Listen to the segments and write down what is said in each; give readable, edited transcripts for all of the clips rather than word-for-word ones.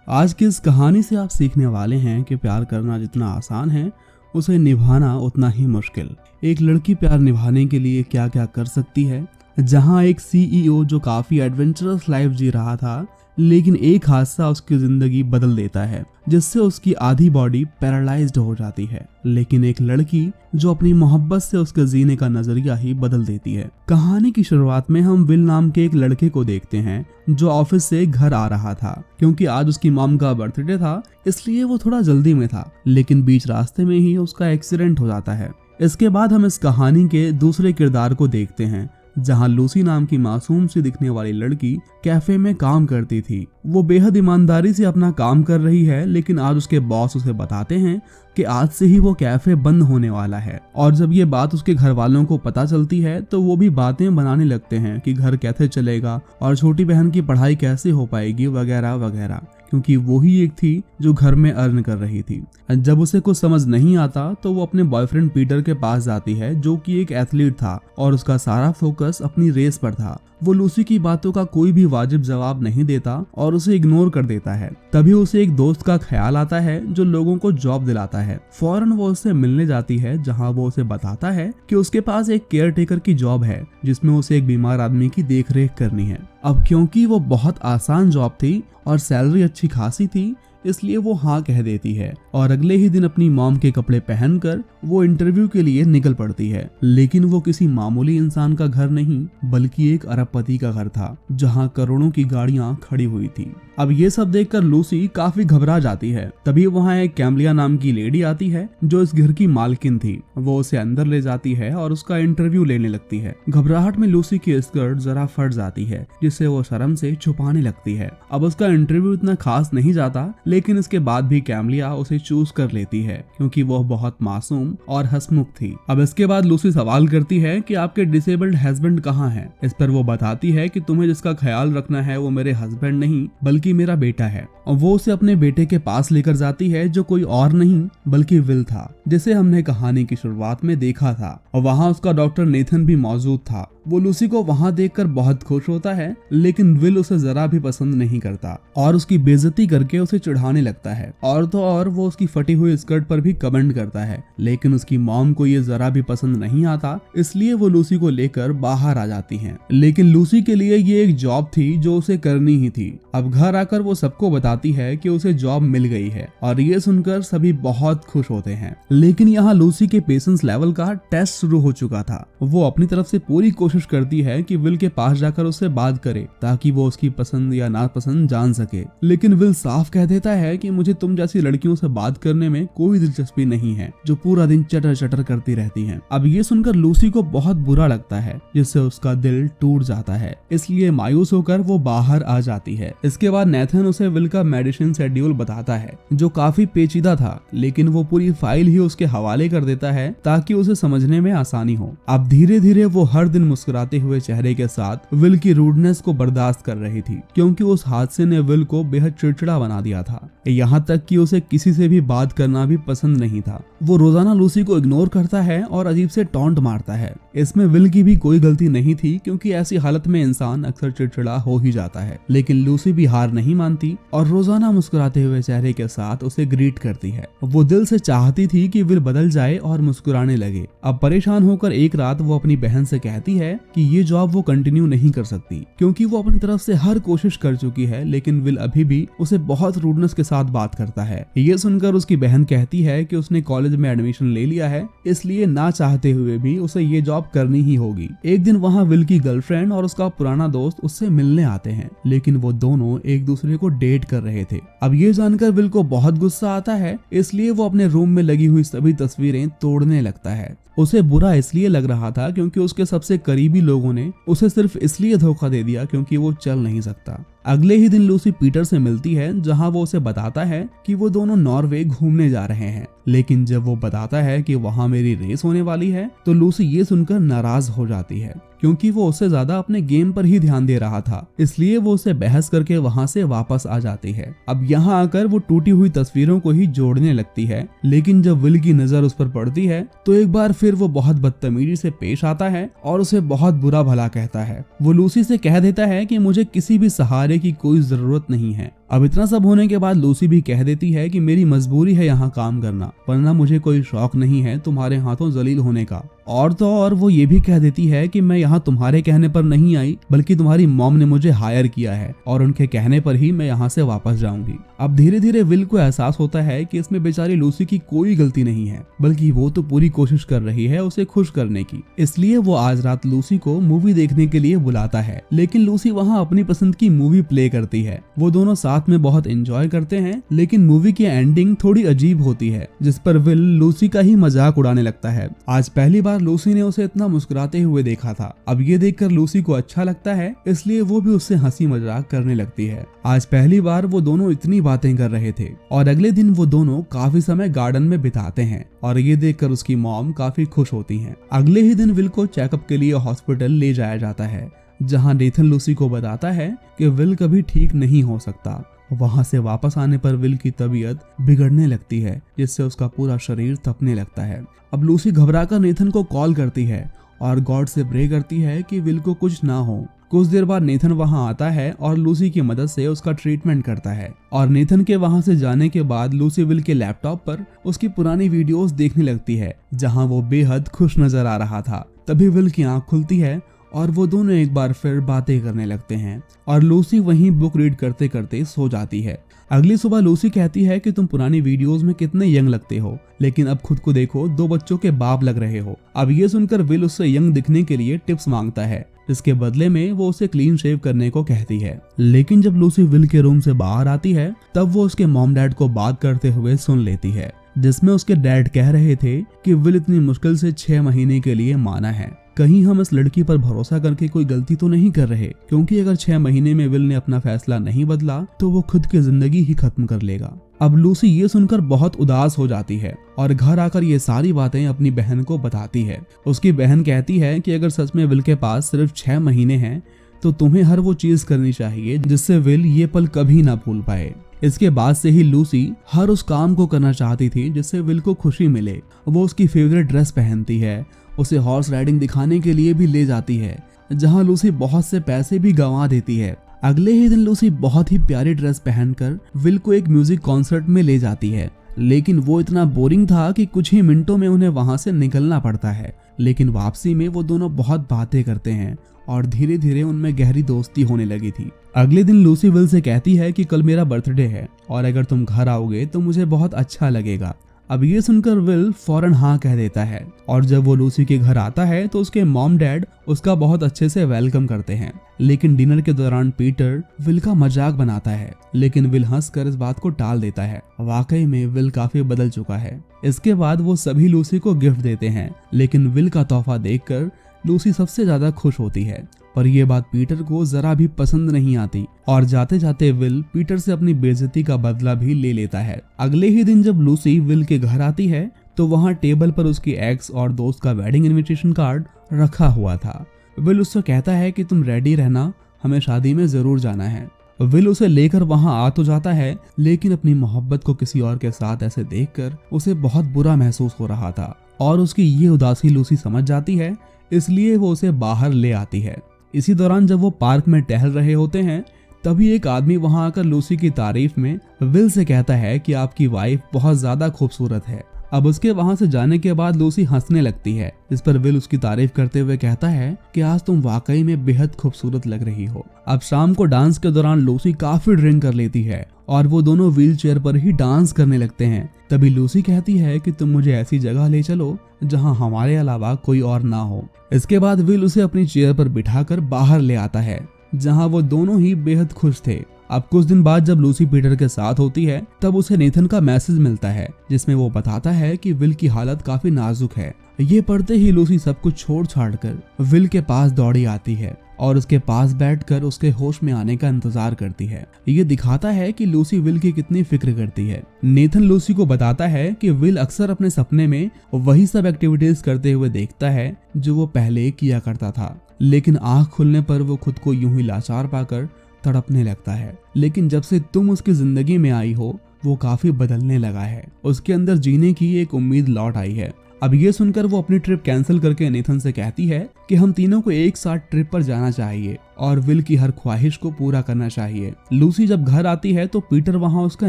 आज की इस कहानी से आप सीखने वाले हैं कि प्यार करना जितना आसान है उसे निभाना उतना ही मुश्किल। एक लड़की प्यार निभाने के लिए क्या क्या कर सकती है। जहां एक सीईओ जो काफी एडवेंचरस लाइफ जी रहा था, लेकिन एक हादसा उसकी जिंदगी बदल देता है जिससे उसकी आधी बॉडी पैरालाइज्ड हो जाती है। लेकिन एक लड़की जो अपनी मोहब्बत से उसके जीने का नजरिया ही बदल देती है। कहानी की शुरुआत में हम विल नाम के एक लड़के को देखते हैं जो ऑफिस से घर आ रहा था क्योंकि आज उसकी मॉम का बर्थडे था, इसलिए वो थोड़ा जल्दी में था। लेकिन बीच रास्ते में ही उसका एक्सीडेंट हो जाता है। इसके बाद हम इस कहानी के दूसरे किरदार को देखते हैं जहां लूसी नाम की मासूम सी दिखने वाली लड़की कैफे में काम करती थी। वो बेहद ईमानदारी से अपना काम कर रही है, लेकिन आज उसके बॉस उसे बताते हैं कि आज से ही वो कैफे बंद होने वाला है। और जब ये बात उसके घर वालों को पता चलती है तो वो भी बातें बनाने लगते हैं कि घर कैसे चलेगा और छोटी बहन की पढ़ाई कैसे हो पाएगी वगैरह वगैरह, क्योंकि वो ही एक थी जो घर में अर्न कर रही थी। जब उसे कुछ समझ नहीं आता तो वो अपने बॉयफ्रेंड पीटर के पास जाती है जो कि एक एथलीट था और उसका सारा फोकस अपनी रेस पर था। वो लूसी की बातों का कोई भी वाजिब जवाब नहीं देता और उसे इग्नोर कर देता है। तभी उसे एक दोस्त का ख्याल आता है जो लोगों को जॉब दिलाता है। फौरन वो उससे मिलने जाती है जहां वो उसे बताता है कि उसके पास एक केयर टेकर की जॉब है जिसमें उसे एक बीमार आदमी की देखरेख करनी है। अब क्योंकि वो बहुत आसान जॉब थी और सैलरी अच्छी खासी थी, इसलिए वो हाँ कह देती है और अगले ही दिन अपनी मॉम के कपड़े पहनकर वो इंटरव्यू के लिए निकल पड़ती है। लेकिन वो किसी मामूली इंसान का घर नहीं बल्कि एक अरबपति का घर था जहां करोड़ों की गाड़ियां खड़ी हुई थी। अब ये सब देखकर लूसी काफी घबरा जाती है। तभी वहां एक कैमलिया नाम की लेडी आती है जो इस घर की मालकिन थी। वो उसे अंदर ले जाती है और उसका इंटरव्यू लेने लगती है। घबराहट में लूसी की स्कर्ट जरा फट जाती है जिसे वो शर्म से छुपाने लगती है। अब उसका इंटरव्यू इतना खास नहीं जाता, लेकिन इसके बाद भी कैमलिया उसे चूज कर लेती है क्योंकि वह बहुत मासूम और हंसमुख थी। अब इसके बाद लूसी सवाल करती है कि आपके डिसेबल्ड हस्बैंड कहाँ हैं। इस पर वो बताती है कि तुम्हें जिसका ख्याल रखना है वो मेरे हस्बैंड नहीं बल्कि मेरा बेटा है। और वो उसे अपने बेटे के पास लेकर जाती है जो कोई और नहीं बल्कि विल था, जिसे हमने कहानी की शुरुआत में देखा था। और वहाँ उसका डॉक्टर नेथन भी मौजूद था। वो लूसी को वहाँ देखकर बहुत खुश होता है, लेकिन विल उसे जरा भी पसंद नहीं करता और उसकी बेइज्जती करके उसे चिढ़ाने लगता है। और तो और वो उसकी फटी हुई स्कर्ट पर भी कमेंट करता है। लेकिन उसकी मॉम को ये जरा भी पसंद नहीं आता, इसलिए वो लूसी को लेकर बाहर आ जाती हैं। लेकिन लूसी के लिए ये एक जॉब थी जो उसे करनी ही थी। अब घर आकर वो सबको बताती है कि उसे जॉब मिल गई है और ये सुनकर सभी बहुत खुश होते हैं। लेकिन यहाँ लूसी के पेशेंस लेवल का टेस्ट शुरू हो चुका था। वो अपनी तरफ से पूरी कोशिश करती है कि विल के पास जाकर उससे बात करे ताकि वो उसकी पसंद या नापसंद जान सके। लेकिन विल साफ कह देता है कि मुझे तुम जैसी लड़कियों से बात करने में कोई दिलचस्पी नहीं है जो पूरा दिन चटर चटर करती रहती हैं। अब ये सुनकर लूसी को बहुत बुरा लगता है जिससे उसका दिल टूट जाता है, इसलिए मायूस होकर वो बाहर आ जाती है। इसके बाद नेथन उसे विल का मेडिसिन शेड्यूल बताता है जो काफी पेचीदा था, लेकिन वो पूरी फाइल ही उसके हवाले कर देता है ताकि उसे समझने में आसानी हो। अब धीरे धीरे वो हर दिन मुस्कुराते हुए चेहरे के साथ विल की रूडनेस को बर्दाश्त कर रही थी क्योंकि उस हादसे ने विल को बेहद चिड़चिड़ा बना दिया था। यहाँ तक कि उसे किसी से भी बात करना भी पसंद नहीं था। वो रोजाना लूसी को इग्नोर करता है और अजीब से टॉन्ट मारता है। इसमें विल की भी कोई गलती नहीं थी क्योंकि ऐसी हालत में इंसान अक्सर चिड़चिड़ा हो ही जाता है। लेकिन लूसी भी हार नहीं मानती और रोजाना मुस्कुराते हुए चेहरे के साथ उसे ग्रीट करती है। वो दिल से चाहती थी कि विल बदल जाए और मुस्कुराने लगे। अब परेशान होकर एक रात वो अपनी बहन से कहती है कि ये जॉब वो कंटिन्यू नहीं कर सकती क्योंकि वो अपनी तरफ से हर कोशिश कर चुकी है, लेकिन विल अभी भी उसे बहुत रूडनेस के साथ बात करता है। ये सुनकर उसकी बहन कहती है कि उसने कॉलेज में एडमिशन ले लिया है, इसलिए ना चाहते हुए भी उसे ये जॉब करनी ही होगी। एक दिन वहाँ विल की गर्लफ्रेंड और उसका पुराना दोस्त उससे मिलने आते हैं, लेकिन वो दोनों एक दूसरे को डेट कर रहे थे। अब ये जानकर विल को बहुत गुस्सा आता है, इसलिए वो अपने रूम में लगी हुई सभी तस्वीरें तोड़ने लगता है। उसे बुरा इसलिए लग रहा था क्योंकि उसके सबसे करीबी लोगों ने उसे सिर्फ इसलिए धोखा दे दिया क्योंकि वो चल नहीं सकता। अगले ही दिन लूसी पीटर से मिलती है जहां वो उसे बताता है कि वो दोनों नॉर्वे घूमने जा रहे हैं। लेकिन जब वो बताता है कि वहां मेरी रेस होने वाली है तो लूसी ये सुनकर नाराज हो जाती है। क्योंकि वो उससे ज्यादा अपने गेम पर ही ध्यान दे रहा था, इसलिए वो उसे बहस करके वहाँ से वापस आ जाती है। अब यहाँ आकर वो टूटी हुई तस्वीरों को ही जोड़ने लगती है, लेकिन जब विल की नजर उस पर पड़ती है तो एक बार फिर वो बहुत बदतमीजी से पेश आता है और उसे बहुत बुरा भला कहता है। वो लूसी से कह देता है कि मुझे किसी भी सहारे की कोई जरूरत नहीं है। अब इतना सब होने के बाद लूसी भी कह देती है कि मेरी मजबूरी है यहाँ काम करना, वरना मुझे कोई शौक नहीं है तुम्हारे हाथों जलील होने का। और तो और वो ये भी कह देती है कि मैं यहाँ तुम्हारे कहने पर नहीं आई, बल्कि तुम्हारी मॉम ने मुझे हायर किया है और उनके कहने पर ही मैं यहाँ से वापस जाऊंगी। अब धीरे धीरे विल को एहसास होता है कि इसमें बेचारी लूसी की कोई गलती नहीं है, बल्कि वो तो पूरी कोशिश कर रही है उसे खुश करने की। इसलिए वो आज रात लूसी को मूवी देखने के लिए बुलाता है, लेकिन लूसी वहाँ अपनी पसंद की मूवी प्ले करती है। वो दोनों साथ में बहुत एंजॉय करते हैं, लेकिन मूवी की एंडिंग थोड़ी अजीब होती है, जिस पर विल लूसी का ही मजाक उड़ाने लगता है। आज पहली बार लूसी ने उसे इतना मुस्कुराते हुए देखा था। अब ये देखकर लूसी को अच्छा लगता है, इसलिए वो भी उससे हंसी मजाक करने लगती है। आज पहली बार वो दोनों इतनी बातें कर रहे थे और अगले दिन वो दोनों काफी समय गार्डन में बिताते हैं और ये देखकर उसकी मॉम काफी खुश होती हैं। अगले ही दिन विल को चेकअप के लिए हॉस्पिटल ले जाया जाता है, जहाँ नेथन लूसी को बताता है कि विल कभी ठीक नहीं हो सकता। वहां से वापस आने पर विल की तबीयत बिगड़ने लगती है, जिससे उसका पूरा शरीर तपने लगता है। अब लूसी घबराकर नेथन को कॉल करती है और गॉड से प्रे करती है कि विल को कुछ ना हो। कुछ देर बाद नेथन वहां आता है और लूसी की मदद से उसका ट्रीटमेंट करता है। और नेथन के वहां से जाने के बाद लूसी विल के लैपटॉप पर उसकी पुरानी वीडियोस देखने लगती है, जहां वो बेहद खुश नजर आ रहा था। तभी विल की आंख खुलती है और वो दोनों एक बार फिर बातें करने लगते हैं और लूसी वहीं बुक रीड करते करते सो जाती है। अगली सुबह लूसी कहती है कि तुम पुरानी वीडियोस में कितने यंग लगते हो, लेकिन अब खुद को देखो, 2 बच्चों के बाप लग रहे हो। अब ये सुनकर विल उससे यंग दिखने के लिए टिप्स मांगता है, जिसके बदले में वो उसे क्लीन शेव करने को कहती है। लेकिन जब लूसी विल के रूम से बाहर आती है, तब वो उसके मॉम डैड को बात करते हुए सुन लेती है, जिसमें उसके डैड कह रहे थे कि विल इतनी मुश्किल से 6 महीने के लिए माना है। कहीं हम इस लड़की पर भरोसा करके कोई गलती तो नहीं कर रहे, क्योंकि अगर 6 महीने में विल ने अपना फैसला नहीं बदला तो वो खुद की जिंदगी ही खत्म कर लेगा। अब लूसी ये सुनकर बहुत उदास हो जाती है और घर आकर ये सारी बातें अपनी बहन को बताती है। उसकी बहन कहती है कि अगर सच में विल के पास सिर्फ 6 महीने हैं तो तुम्हें हर वो चीज करनी चाहिए जिससे विल ये पल कभी ना भूल पाए। इसके बाद से ही लूसी हर उस काम को करना चाहती थी जिससे विल को खुशी मिले। वो उसकी फेवरेट ड्रेस पहनती है, उसे हॉर्स राइडिंग दिखाने के लिए भी ले जाती है, जहां लूसी बहुत से पैसे भी गंवा देती है। अगले ही दिन लूसी बहुत ही प्यारी ड्रेस पहनकर विल को एक म्यूजिक कॉन्सर्ट में ले जाती है, लेकिन वो इतना बोरिंग था कि कुछ ही मिनटों में उन्हें वहां से निकलना पड़ता है। लेकिन वापसी में वो दोनों बहुत बातें करते हैं और धीरे धीरे उनमें गहरी दोस्ती होने लगी थी। अगले दिन लूसी विल से कहती है कि कल मेरा बर्थडे है और अगर तुम घर आओगे तो मुझे बहुत अच्छा लगेगा। अब ये सुनकर विल फौरन हाँ कह देता है और जब वो लूसी के घर आता है तो उसके मॉम डैड उसका बहुत अच्छे से वेलकम करते हैं। लेकिन डिनर के दौरान पीटर विल का मजाक बनाता है, लेकिन विल हंसकर इस बात को टाल देता है। वाकई में विल काफी बदल चुका है। इसके बाद वो सभी लूसी को गिफ्ट देते हैं, लेकिन विल का तोहफा देखकर लूसी सबसे ज्यादा खुश होती है। पर यह बात पीटर को जरा भी पसंद नहीं आती और जाते जाते विल पीटर से अपनी बेइज्जती का बदला भी ले लेता है। अगले ही दिन जब लूसी विल के घर आती है तो वहाँ टेबल पर उसकी एक्स और दोस्त का वेडिंग इनविटेशन कार्ड रखा हुआ था। विल उससे कहता है कि तुम रेडी रहना, हमें शादी में जरूर जाना है। विल उसे लेकर वहां आ तो जाता है, लेकिन अपनी मोहब्बत को किसी और के साथ ऐसे देखकर उसे बहुत बुरा महसूस हो रहा था और उसकी ये उदासी लूसी समझ जाती है, इसलिए वो उसे बाहर ले आती है। इसी दौरान जब वो पार्क में टहल रहे होते हैं तभी एक आदमी वहां आकर लूसी की तारीफ में विल से कहता है कि आपकी वाइफ बहुत ज्यादा खूबसूरत है। अब उसके वहां से जाने के बाद लूसी हंसने लगती है, जिस पर विल उसकी तारीफ करते हुए कहता है कि आज तुम वाकई में बेहद खूबसूरत लग रही हो। अब शाम को डांस के दौरान लूसी काफी ड्रिंक कर लेती है और वो दोनों व्हील चेयर पर ही डांस करने लगते हैं। तभी लूसी कहती है कि तुम मुझे ऐसी जगह ले चलो जहां हमारे अलावा कोई और ना हो। इसके बाद विल उसे अपनी चेयर पर बिठाकर बाहर ले आता है, जहां वो दोनों ही बेहद खुश थे। अब कुछ दिन बाद जब लूसी पीटर के साथ होती है तब उसे नेथन का मैसेज मिलता है, जिसमें वो बताता है कि विल की हालत काफी नाजुक है। ये पढ़ते ही लूसी सब कुछ छोड़ छाड़ कर विल के पास दौड़ी आती है और उसके पास बैठकर उसके होश में आने का इंतजार करती है। ये दिखाता है कि लूसी विल की कितनी फिक्र करती है। नेथन लूसी को बताता है कि विल अक्सर अपने सपने में वही सब एक्टिविटीज करते हुए देखता है जो वो पहले किया करता था। लेकिन आंख खुलने पर वो खुद को यूं ही लाचार पाकर तड़पने लगता है। लेकिन जब से तुम उसकी जिंदगी में आई हो वो काफी बदलने लगा है, उसके अंदर जीने की एक उम्मीद लौट आई है। अब ये सुनकर वो अपनी ट्रिप कैंसिल करके नेथन से कहती है कि हम तीनों को एक साथ ट्रिप पर जाना चाहिए और विल की हर ख्वाहिश को पूरा करना चाहिए। लूसी जब घर आती है तो पीटर वहाँ उसका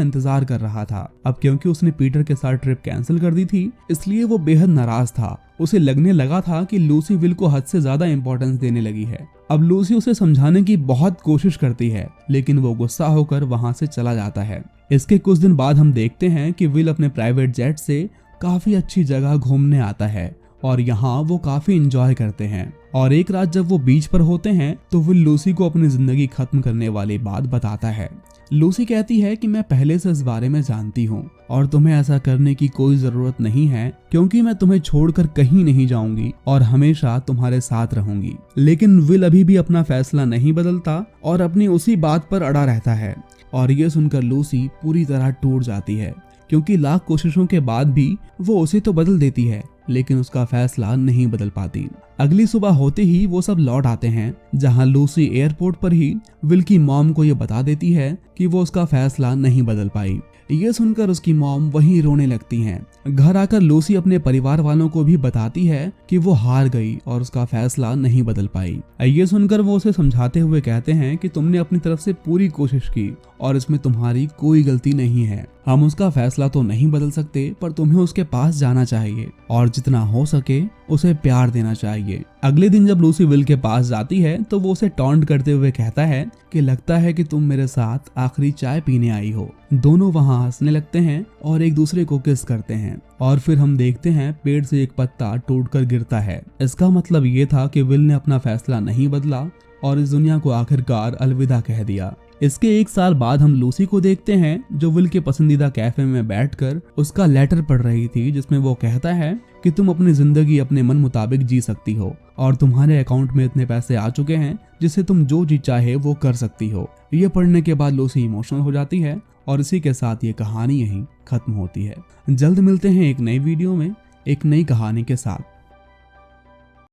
इंतजार कर रहा था। अब क्योंकि उसने पीटर के साथ ट्रिप कैंसिल कर दी थी इसलिए वो बेहद नाराज था। उसे लगने लगा था कि लूसी विल को हद से ज्यादा इंपॉर्टेंस देने लगी है। अब लूसी उसे समझाने की बहुत कोशिश करती है लेकिन वो गुस्सा होकर वहाँ से चला जाता है। इसके कुछ दिन बाद हम देखते हैं कि विल अपने प्राइवेट जेट से काफी अच्छी जगह घूमने आता है और यहाँ वो काफी एंजॉय करते हैं। और एक रात जब वो बीच पर होते हैं तो विल लूसी को अपनी जिंदगी खत्म करने वाली बात बताता है। लूसी कहती है कि मैं पहले से इस बारे में जानती हूँ और तुम्हें ऐसा करने की कोई जरूरत नहीं है क्योंकि मैं तुम्हें छोड़कर कहीं नहीं जाऊंगी और हमेशा तुम्हारे साथ रहूंगी। लेकिन विल अभी भी अपना फैसला नहीं बदलता और अपनी उसी बात पर अड़ा रहता है। और ये सुनकर लूसी पूरी तरह टूट जाती है क्योंकि लाख कोशिशों के बाद भी वो उसे तो बदल देती है लेकिन उसका फैसला नहीं बदल पाती। अगली सुबह होते ही वो सब लौट आते हैं जहां लूसी एयरपोर्ट पर ही विल की मॉम को ये बता देती है कि वो उसका फैसला नहीं बदल पाई। ये सुनकर उसकी मॉम वहीं रोने लगती हैं। घर आकर लूसी अपने परिवार वालों को भी बताती है कि वो हार गई और उसका फैसला नहीं बदल पाई। ये सुनकर वो उसे समझाते हुए कहते हैं कि तुमने अपनी तरफ से पूरी कोशिश की और इसमें तुम्हारी कोई गलती नहीं है। हम उसका फैसला तो नहीं बदल सकते पर तुम्हें उसके पास जाना चाहिए और जितना हो सके उसे प्यार देना चाहिए। अगले दिन जब लूसी विल के पास जाती है तो वो उसे टॉन्ट करते हुए कहता है कि लगता है कि तुम मेरे साथ आखिरी चाय पीने आई हो। दोनों वहाँ हंसने लगते हैं और एक दूसरे को किस करते हैं और फिर हम देखते हैं पेड़ से एक पत्ता टूटकर गिरता है। इसका मतलब ये था कि विल ने अपना फैसला नहीं बदला और इस दुनिया को आखिरकार अलविदा कह दिया। इसके एक साल बाद हम लूसी को देखते हैं जो विल के पसंदीदा कैफे में बैठकर उसका लेटर पढ़ रही थी जिसमें वो कहता है कि तुम अपनी जिंदगी अपने मन मुताबिक जी सकती हो और तुम्हारे अकाउंट में इतने पैसे आ चुके हैं जिससे तुम जो जी चाहे वो कर सकती हो। ये पढ़ने के बाद लूसी इमोशनल हो जाती है और इसी के साथ ये कहानी यहीं खत्म होती है। जल्द मिलते हैं एक नई वीडियो में एक नई कहानी के साथ।